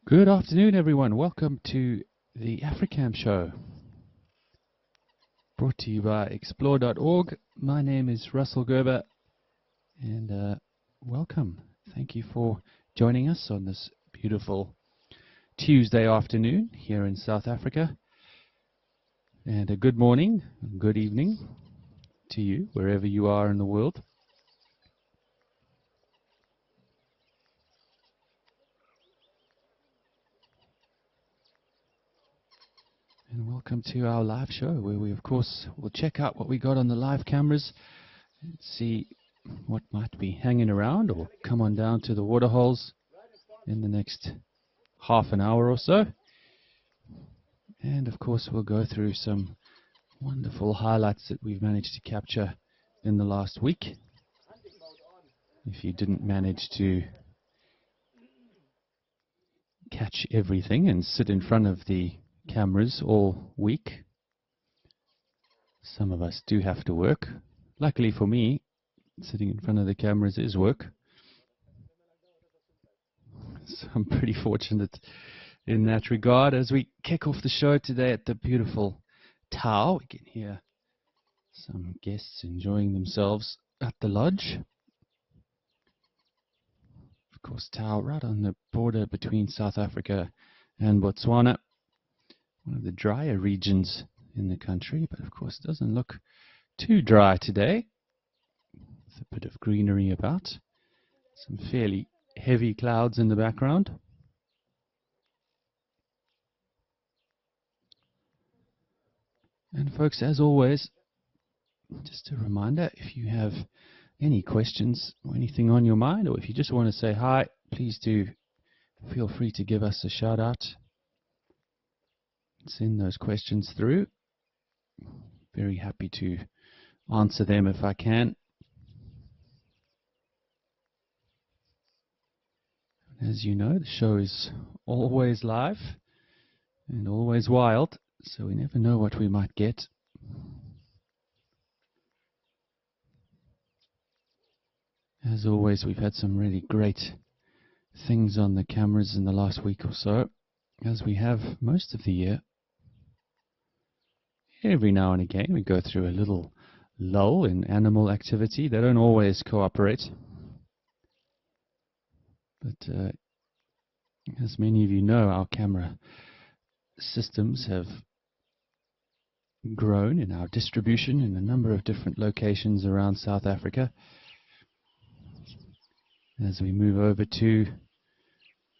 Good afternoon, everyone. Welcome to the Africam Show, brought to you by explore.org. My name is Russell Gerber, and welcome. Thank you for joining us on this beautiful Tuesday afternoon here in South Africa. And a good morning, good evening to you, wherever you are in the world. And welcome to our live show, where we, of course, will check out what we got on the live cameras and see what might be hanging around or come on down to the waterholes in the next half an hour or so. And, of course, we'll go through some wonderful highlights that we've managed to capture in the last week. If you didn't manage to catch everything and sit in front of the cameras all week, some of us do have to work. Luckily for me, sitting in front of the cameras is work, so I'm pretty fortunate in that regard. As we kick off the show today at the beautiful Tau, we can hear some guests enjoying themselves at the lodge. Of course, Tau right on the border between South Africa and Botswana, one of the drier regions in the country, but of course it doesn't look too dry today. With a bit of greenery about, some fairly heavy clouds in the background. And folks, as always, just a reminder, if you have any questions or anything on your mind, or if you just want to say hi, please do feel free to give us a shout out. Send those questions through. Very happy to answer them if I can. As you know, the show is always live and always wild, so we never know what we might get. As always, we've had some really great things on the cameras in the last week or so, as we have most of the year. Every now and again we go through a little lull in animal activity. They don't always cooperate. But as many of you know, our camera systems have grown in our distribution in a number of different locations around South Africa. As we move over to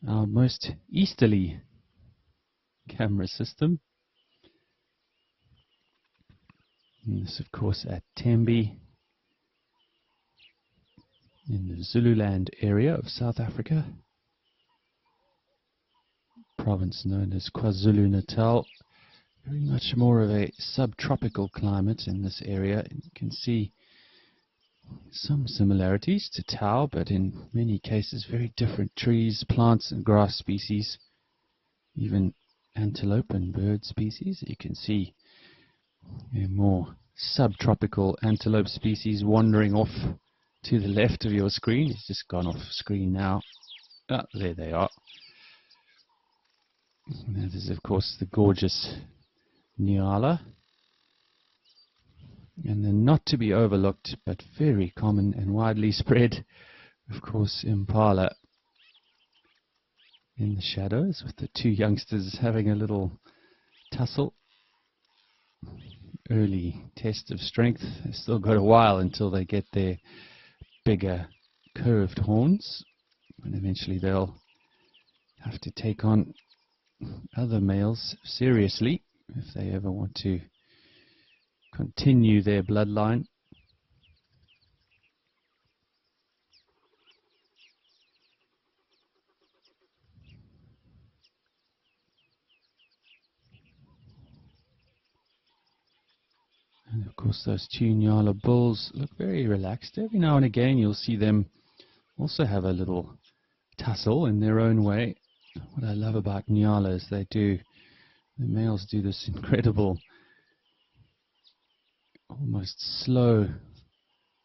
our most easterly camera system, and this, of course, at Tembe in the Zulu Land area of South Africa, province known as KwaZulu-Natal. Very much more of a subtropical climate in this area. You can see some similarities to Tau, but in many cases very different trees, plants and grass species, even antelope and bird species. You can see a more subtropical antelope species wandering off to the left of your screen. It's just gone off screen now. Ah, there they are. And that is, of course, the gorgeous Nyala. And then, not to be overlooked, but very common and widely spread, of course, Impala in the shadows, with the two youngsters having a little tussle. Early test of strength. They've still got a while until they get their bigger curved horns, and eventually they'll have to take on other males seriously if they ever want to continue their bloodline. And of course those two Nyala bulls look very relaxed. Every now and again you'll see them also have a little tussle in their own way. What I love about Nyala is the males do this incredible, almost slow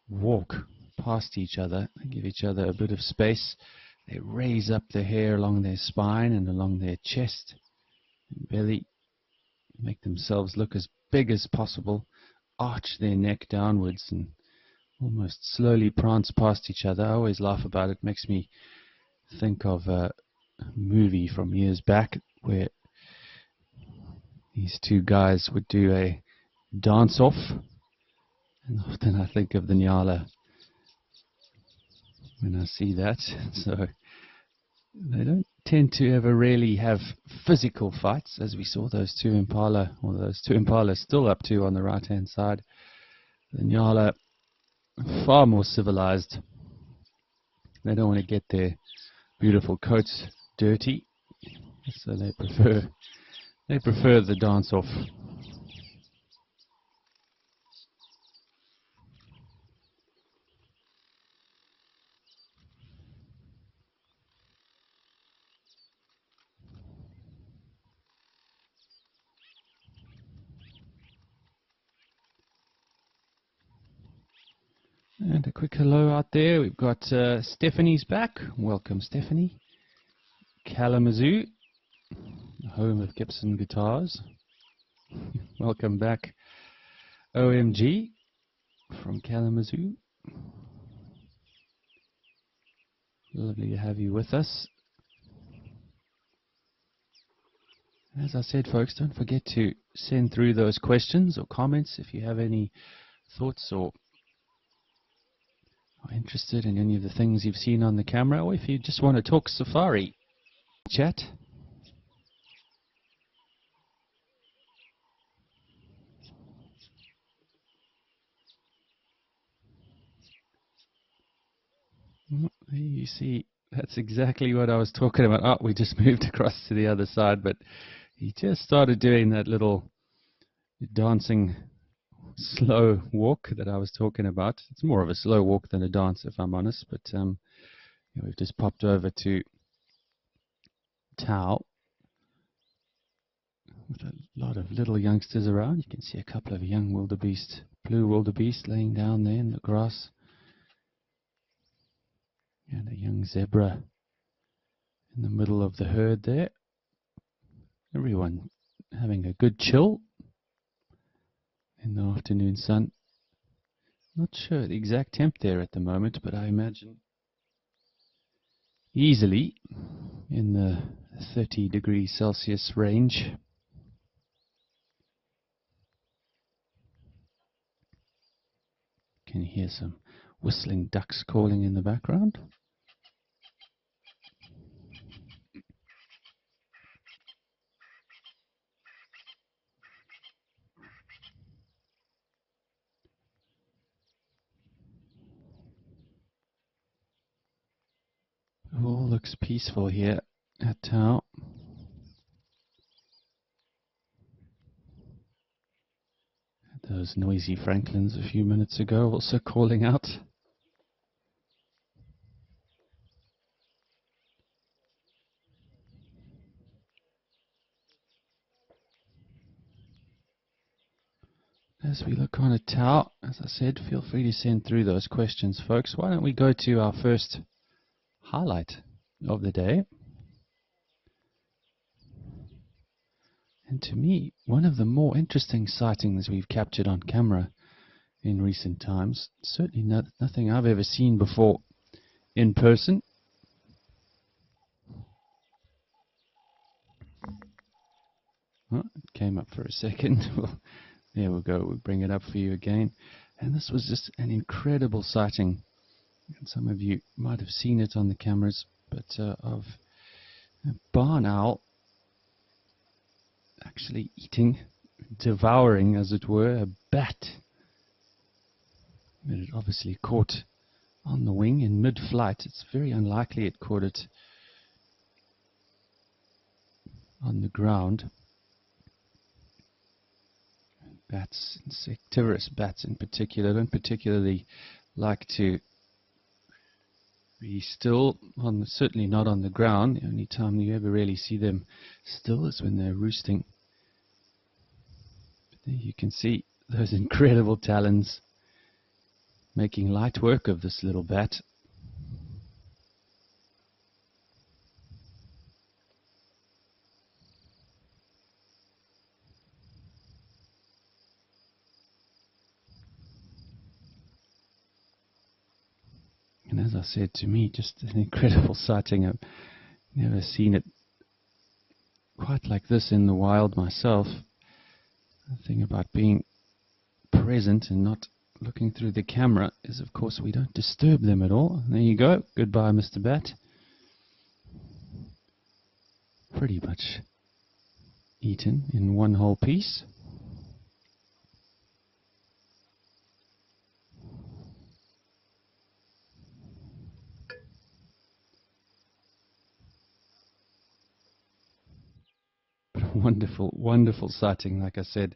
walk past each other. They give each other a bit of space, They raise up the hair along their spine and along their chest and belly, make themselves look as big as possible, arch their neck downwards and almost slowly prance past each other. I always laugh about it. It makes me think of a movie from years back where these two guys would do a dance-off, and often I think of the Nyala when I see that. So they don't tend to ever really have physical fights, as we saw those two impala, or those two impalas still up to on the right-hand side. The Nyala, far more civilized. They don't want to get their beautiful coats dirty, so they prefer the dance-off. And a quick hello out there. We've got Stephanie's back. Welcome, Stephanie. Kalamazoo, the home of Gibson guitars. Welcome back, OMG from Kalamazoo. Lovely to have you with us. As I said, folks, don't forget to send through those questions or comments if you have any thoughts or are interested in any of the things you've seen on the camera, or if you just want to talk safari. Chat. There you see, that's exactly what I was talking about. Oh, we just moved across to the other side, but he just started doing that little dancing slow walk that I was talking about. It's more of a slow walk than a dance, if I'm honest, but we've just popped over to Tau with a lot of little youngsters around. You can see a couple of young wildebeest, blue wildebeest laying down there in the grass, and a young zebra in the middle of the herd there. Everyone having a good chill in the afternoon sun. Not sure the exact temp there at the moment, but I imagine easily in the 30 degrees Celsius range. Can you hear some whistling ducks calling in the background? It all looks peaceful here at Tau. Those noisy francolins a few minutes ago also calling out. As we look on at Tau, as I said, feel free to send through those questions, folks. Why don't we go to our first highlight of the day? And to me, one of the more interesting sightings we've captured on camera in recent times, certainly nothing I've ever seen before in person. Oh, it came up for a second. There we go, we'll bring it up for you again. And this was just an incredible sighting. And some of you might have seen it on the cameras, but of a barn owl actually eating, devouring, as it were, a bat. But it obviously caught on the wing in mid-flight. It's very unlikely it caught it on the ground. Bats, insectivorous bats in particular, don't particularly like to be still, certainly not on the ground. The only time you ever really see them still is when they're roosting. But there you can see those incredible talons making light work of this little bat. as I said, to me, just an incredible sighting. I've never seen it quite like this in the wild myself. The thing about being present and not looking through the camera is, of course, we don't disturb them at all. There you go. Goodbye, Mr. Bat. Pretty much eaten in one whole piece. Wonderful, wonderful sighting, like I said,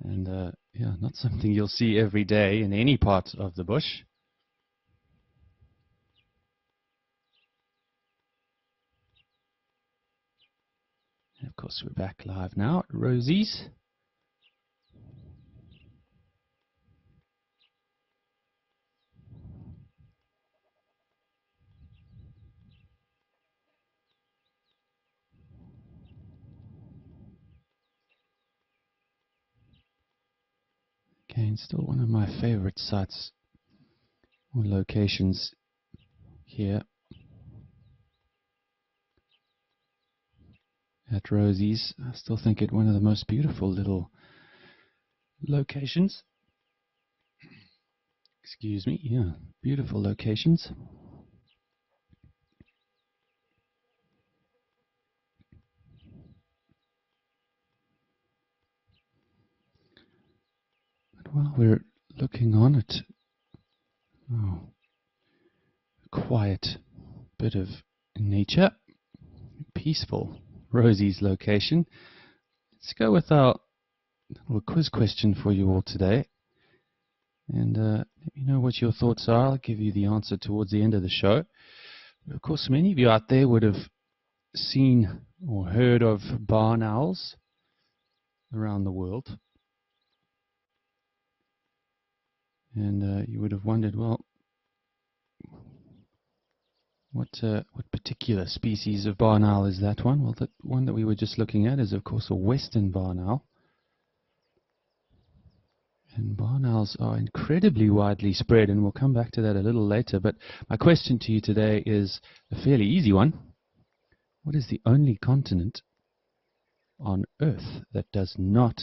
and yeah, not something you'll see every day in any part of the bush. And of course, we're back live now at Rosie's. Again, still one of my favorite sites or locations here at Rosie's. I still think it one of the most beautiful little locations. Excuse me, yeah, beautiful locations. But while we're looking on at a quiet bit of nature, peaceful Rosie's location, let's go with our little quiz question for you all today. And let me know what your thoughts are. I'll give you the answer towards the end of the show. But of course, many of you out there would have seen or heard of barn owls around the world. And you would have wondered, well, what particular species of barn owl is that one? Well, the one that we were just looking at is, of course, a western barn owl. And barn owls are incredibly widely spread, and we'll come back to that a little later. But my question to you today is a fairly easy one. What is the only continent on Earth that does not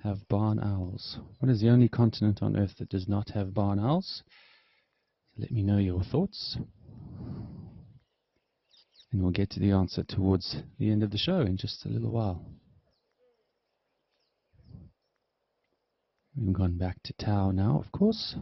have barn owls? What is the only continent on Earth that does not have barn owls? Let me know your thoughts. And we'll get to the answer towards the end of the show in just a little while. We've gone back to Tau now, of course.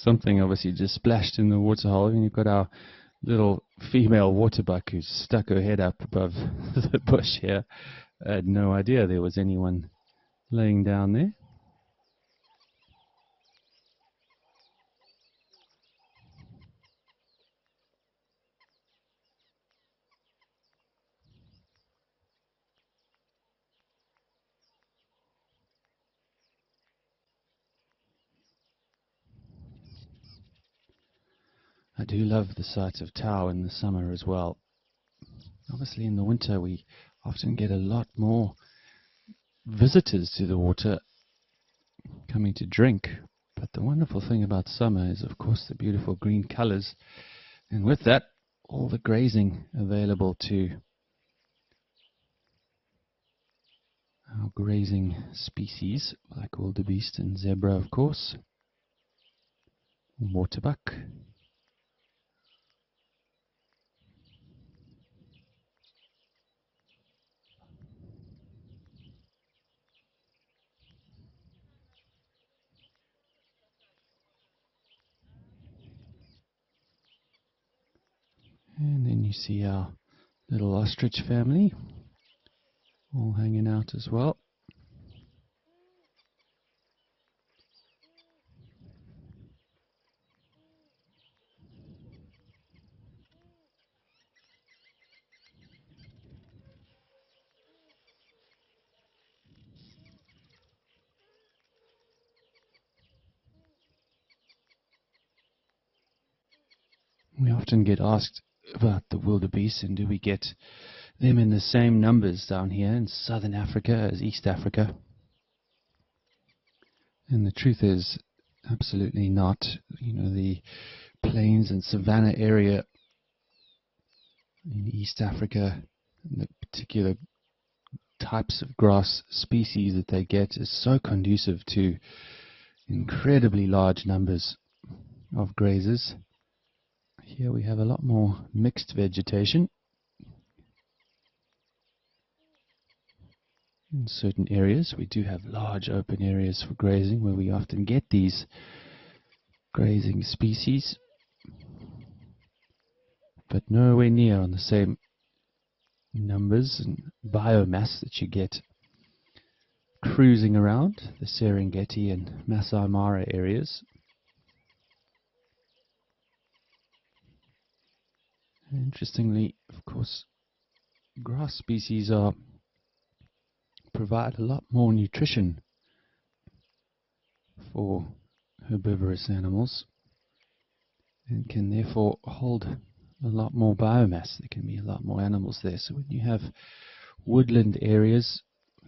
Something obviously just splashed in the waterhole, and you've got our little female waterbuck who's stuck her head up above the bush here. I had no idea there was anyone laying down there. I do love the sight of Tau in the summer as well. Obviously in the winter we often get a lot more visitors to the water coming to drink. But the wonderful thing about summer is, of course, the beautiful green colors. And with that, all the grazing available to our grazing species, like wildebeest and zebra, of course, waterbuck. And then you see our little ostrich family all hanging out as well. We often get asked about the wildebeest, and do we get them in the same numbers down here in southern Africa as East Africa? And the truth is, absolutely not. You know, the plains and savanna area in East Africa, and the particular types of grass species that they get, is so conducive to incredibly large numbers of grazers. Here we have a lot more mixed vegetation. In certain areas we do have large open areas for grazing, where we often get these grazing species, but nowhere near on the same numbers and biomass that you get cruising around the Serengeti and Masai Mara areas. Interestingly, of course, grass species provide a lot more nutrition for herbivorous animals and can therefore hold a lot more biomass. There can be a lot more animals there. So when you have woodland areas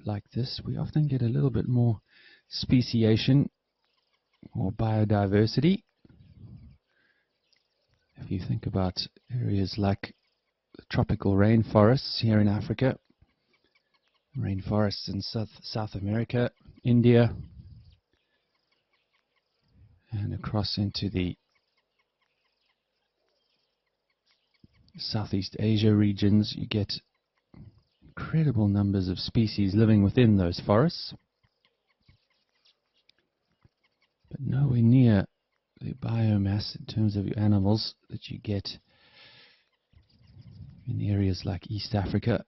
like this, we often get a little bit more speciation or biodiversity. If you think about areas like the tropical rainforests here in Africa, rainforests in South America, India, and across into the Southeast Asia regions, you get incredible numbers of species living within those forests, but nowhere near the biomass in terms of your animals that you get in areas like East Africa.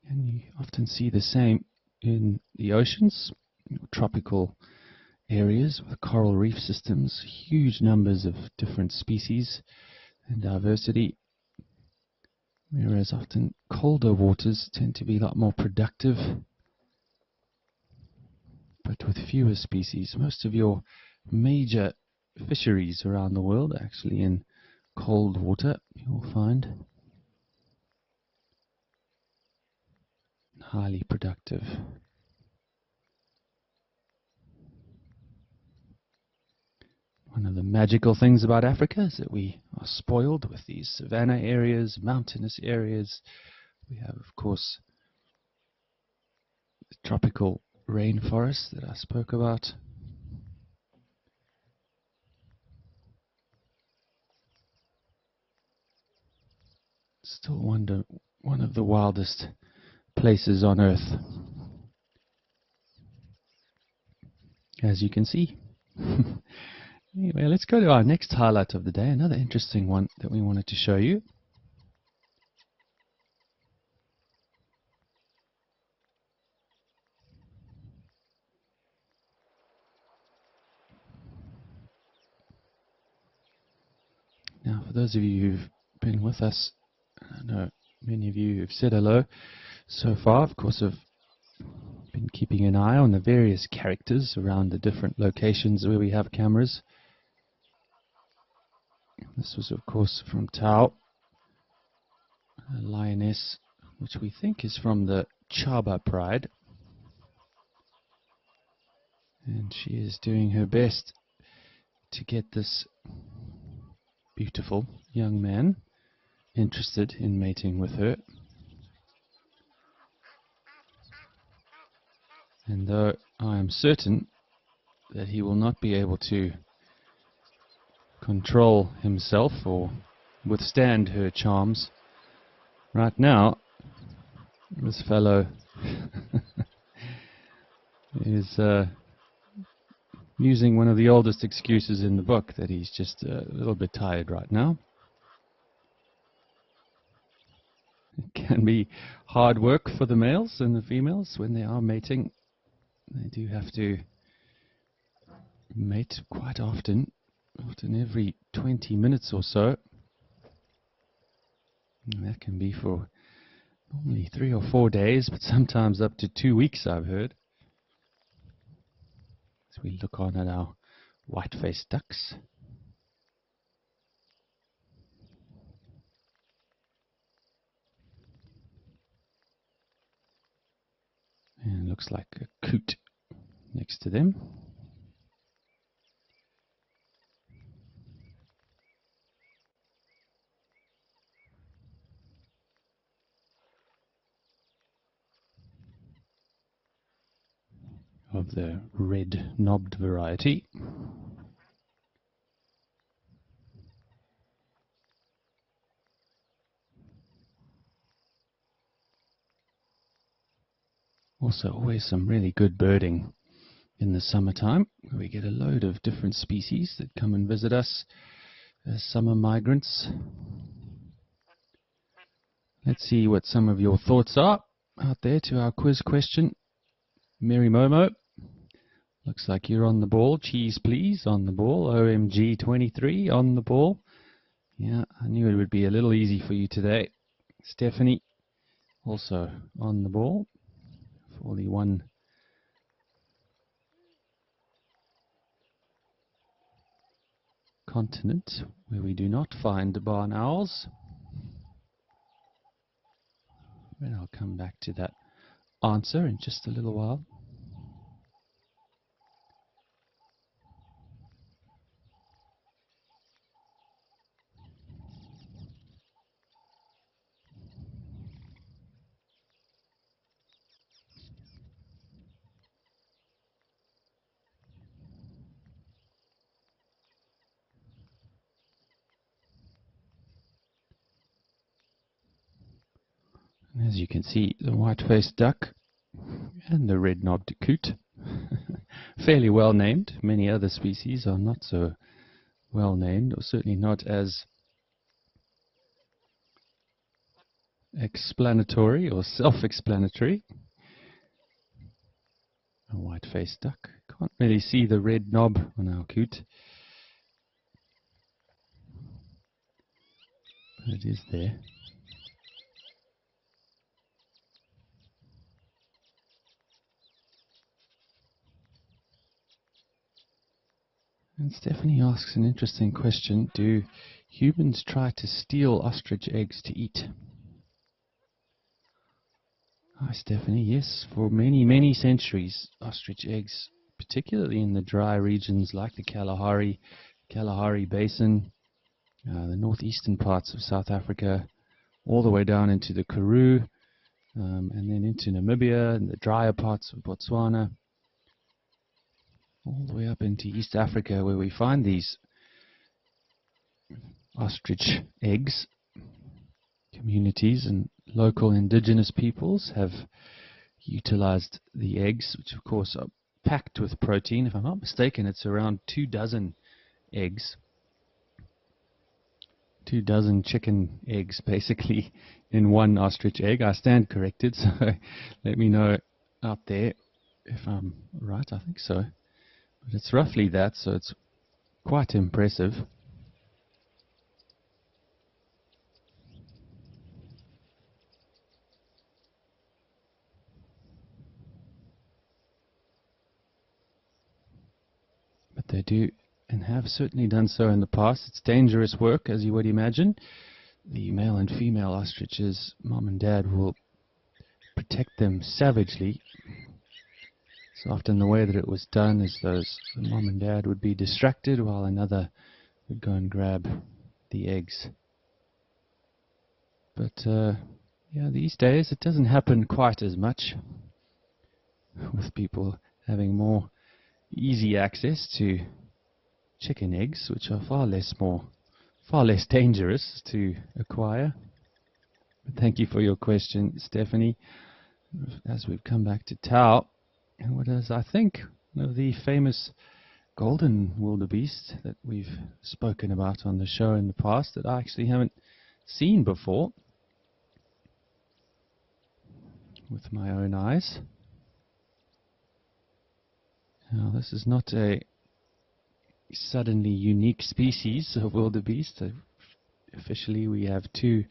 And you often see the same in the oceans, tropical areas with coral reef systems, huge numbers of different species and diversity, whereas often colder waters tend to be a lot more productive, but with fewer species. Most of your major fisheries around the world are actually in cold water, you'll find. Highly productive. One of the magical things about Africa is that we are spoiled with these savanna areas, mountainous areas. We have, of course, the tropical rainforests that I spoke about. Still wonder, one of the wildest places on Earth, as you can see. Anyway, let's go to our next highlight of the day, another interesting one that we wanted to show you. Now, for those of you who've been with us, I know many of you who've said hello so far, of course, have been keeping an eye on the various characters around the different locations where we have cameras. This was, of course, from Tao, a lioness, which we think is from the Chaba pride. And she is doing her best to get this beautiful young man interested in mating with her. And though I am certain that he will not be able to control himself or withstand her charms, right now this fellow is using one of the oldest excuses in the book, that he's just a little bit tired right now. It can be hard work for the males and the females when they are mating. They do have to mate quite often every 20 minutes or so. And that can be for normally 3 or 4 days, but sometimes up to 2 weeks, I've heard. As we look on at our white-faced ducks. And looks like a coot next to them. Of the red-knobbed variety. Also, always some really good birding in the summertime. We get a load of different species that come and visit us as summer migrants. Let's see what some of your thoughts are out there to our quiz question. Mary Momo, looks like you're on the ball. Cheese please, on the ball. OMG 23 on the ball. Yeah, I knew it would be a little easy for you today. Stephanie, also on the ball for the one continent where we do not find barn owls. But I'll come back to that answer in just a little while. And as you can see, the white-faced duck and the red-knobbed coot, fairly well named. Many other species are not so well named, or certainly not as explanatory or self-explanatory. A white-faced duck. Can't really see the red knob on our coot, but it is there. And Stephanie asks an interesting question. Do humans try to steal ostrich eggs to eat? Hi Stephanie, yes, for many, many centuries, ostrich eggs, particularly in the dry regions like the Kalahari Basin, the northeastern parts of South Africa, all the way down into the Karoo, and then into Namibia and the drier parts of Botswana, all the way up into East Africa, where we find these ostrich eggs. Communities and local indigenous peoples have utilized the eggs, which of course are packed with protein. If I'm not mistaken, it's around 24 eggs. 24 chicken eggs basically in one ostrich egg. I stand corrected, so let me know out there if I'm right. I think so. But it's roughly that, so it's quite impressive. But they do and have certainly done so in the past. It's dangerous work, as you would imagine. The male and female ostriches, mom and dad, will protect them savagely. So often the way that it was done is the mom and dad would be distracted while another would go and grab the eggs. But yeah, these days it doesn't happen quite as much, with people having more easy access to chicken eggs, which are far less dangerous to acquire. But thank you for your question, Stephanie. As we've come back to Tau, and what is, I think, one of the famous golden wildebeest that we've spoken about on the show in the past that I actually haven't seen before with my own eyes. Now, this is not a suddenly unique species of wildebeest. Officially, we have two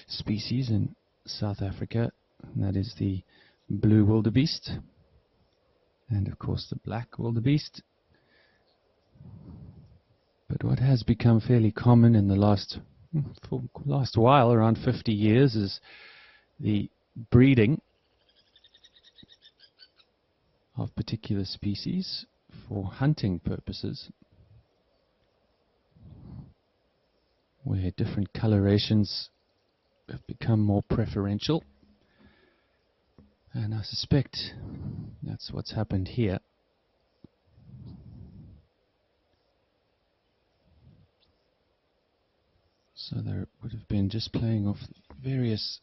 species in South Africa, and that is the blue wildebeest and, of course, the black wildebeest. But what has become fairly common in the last while, around 50 years, is the breeding of particular species for hunting purposes, where different colorations have become more preferential. And I suspect that's what's happened here. So there would have been just playing off various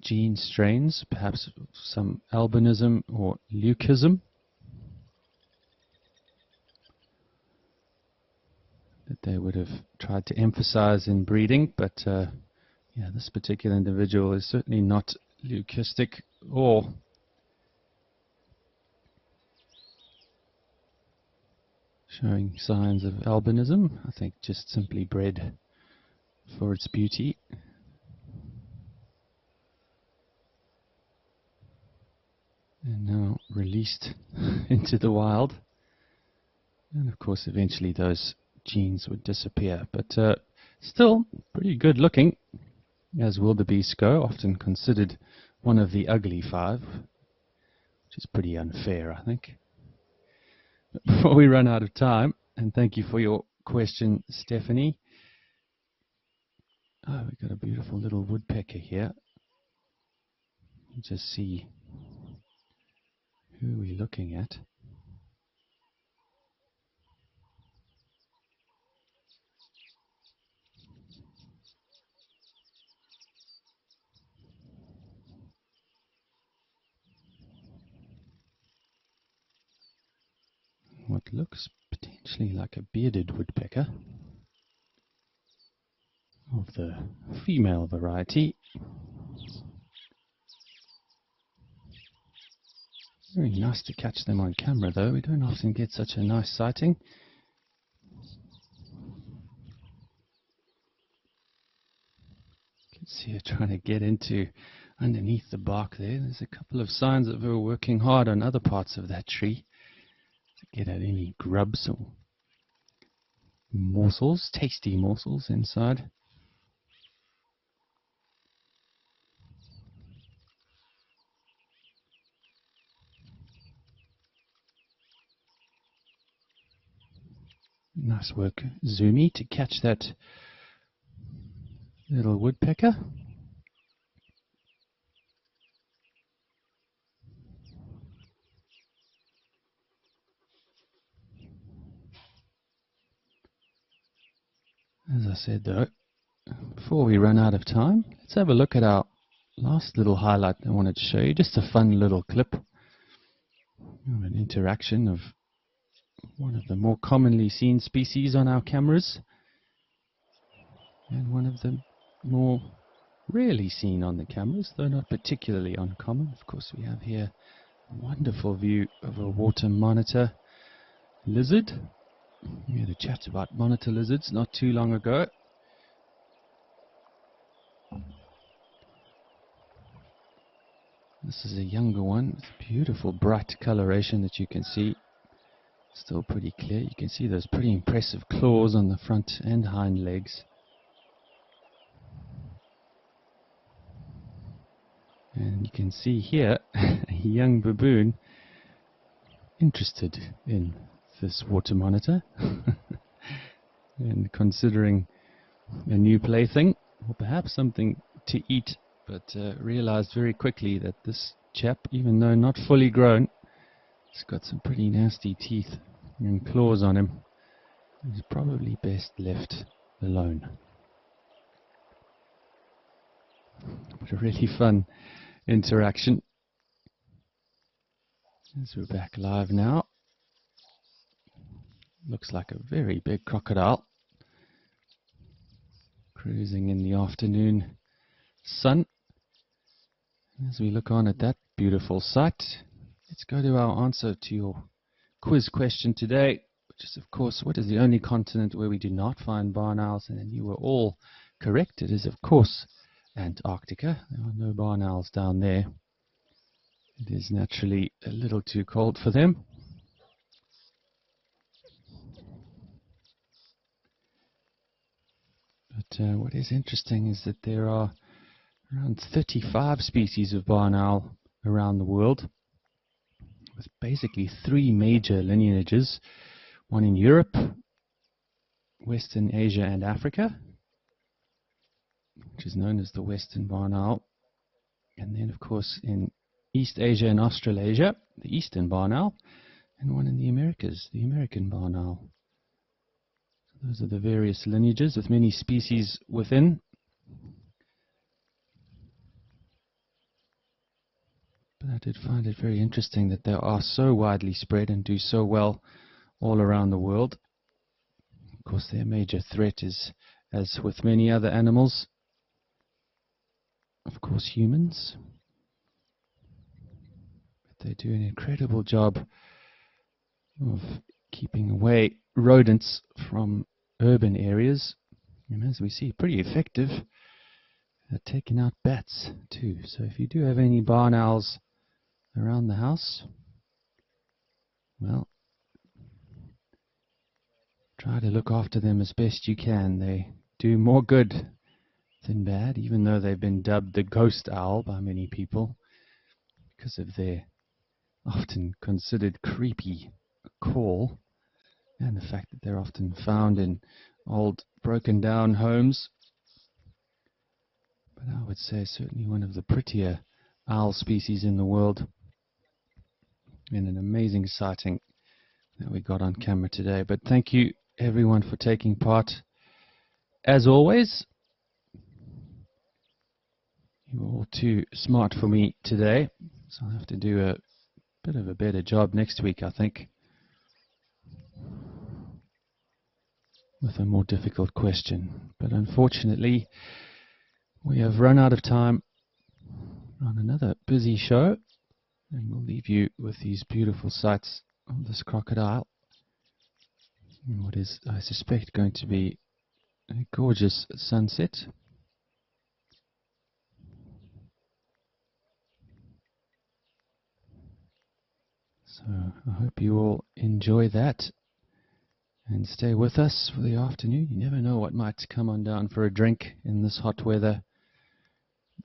gene strains, perhaps some albinism or leucism, that they would have tried to emphasize in breeding. But yeah, this particular individual is certainly not leucistic or showing signs of albinism. I think just simply bred for its beauty. And now released into the wild. And of course eventually those genes would disappear. But still pretty good looking, as wildebeest go, often considered one of the ugly five, which is pretty unfair, I think. But before we run out of time, and thank you for your question, Stephanie. Oh, we've got a beautiful little woodpecker here. You just see who we're looking at. What looks potentially like a bearded woodpecker of the female variety. Very nice to catch them on camera, though. We don't often get such a nice sighting. You can see her trying to get into underneath the bark there. There's a couple of signs of her working hard on other parts of that tree to get at any grubs or morsels, tasty morsels inside. Nice work, Zoomy, to catch that little woodpecker. As I said, though, before we run out of time, let's have a look at our last little highlight I wanted to show you. Just a fun little clip of an interaction of one of the more commonly seen species on our cameras, and one of the more rarely seen on the cameras, though not particularly uncommon. Of course, we have here a wonderful view of a water monitor lizard. We had a chat about monitor lizards not too long ago. This is a younger one with beautiful bright coloration that you can see. Still pretty clear. You can see those pretty impressive claws on the front and hind legs. And you can see here a young baboon interested in this water monitor and considering a new plaything, or perhaps something to eat, but realized very quickly that this chap, even though not fully grown, has got some pretty nasty teeth and claws on him. He's probably best left alone. But a really fun interaction. As we're back live now. Looks like a very big crocodile cruising in the afternoon sun. As we look on at that beautiful sight, let's go to our answer to your quiz question today, which is, of course, what is the only continent where we do not find barn owls? And you were all correct. It is, of course, Antarctica. There are no barn owls down there. It is naturally a little too cold for them. what is interesting is that there are around 35 species of barn owl around the world, with basically 3 major lineages, one in Europe, Western Asia and Africa, which is known as the Western barn owl, and then of course in East Asia and Australasia, the Eastern barn owl, and one in the Americas, the American barn owl. So those are the various lineages with many species within. But I did find it very interesting that they are so widely spread and do so well all around the world. Of course, their major threat is, as with many other animals, of course humans. But they do an incredible job of keeping away rodents from urban areas, and as we see, pretty effective at taking out bats too. So if you do have any barn owls around the house, well, try to look after them as best you can. They do more good than bad, even though they've been dubbed the ghost owl by many people because of their often considered creepy call, and the fact that they're often found in old broken down homes. But I would say certainly one of the prettier owl species in the world, and an amazing sighting that we got on camera today. But thank you everyone for taking part. As always, you were all too smart for me today, so I'll have to do a bit of a better job next week, I think, with a more difficult question. But unfortunately, we have run out of time on another busy show, and we'll leave you with these beautiful sights of this crocodile, and what is, I suspect, going to be a gorgeous sunset. So I hope you all enjoy that and stay with us for the afternoon. You never know what might come on down for a drink in this hot weather.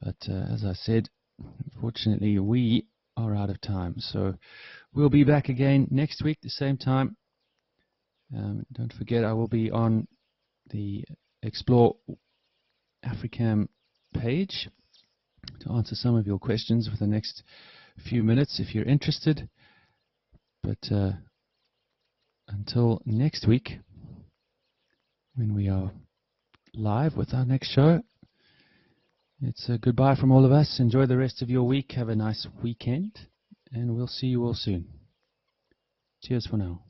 But as I said, unfortunately we are out of time. So we'll be back again next week, the same time. Don't forget, I will be on the Explore Africam page to answer some of your questions for the next few minutes if you're interested. But until next week, when we are live with our next show, it's a goodbye from all of us. Enjoy the rest of your week. Have a nice weekend, and we'll see you all soon. Cheers for now.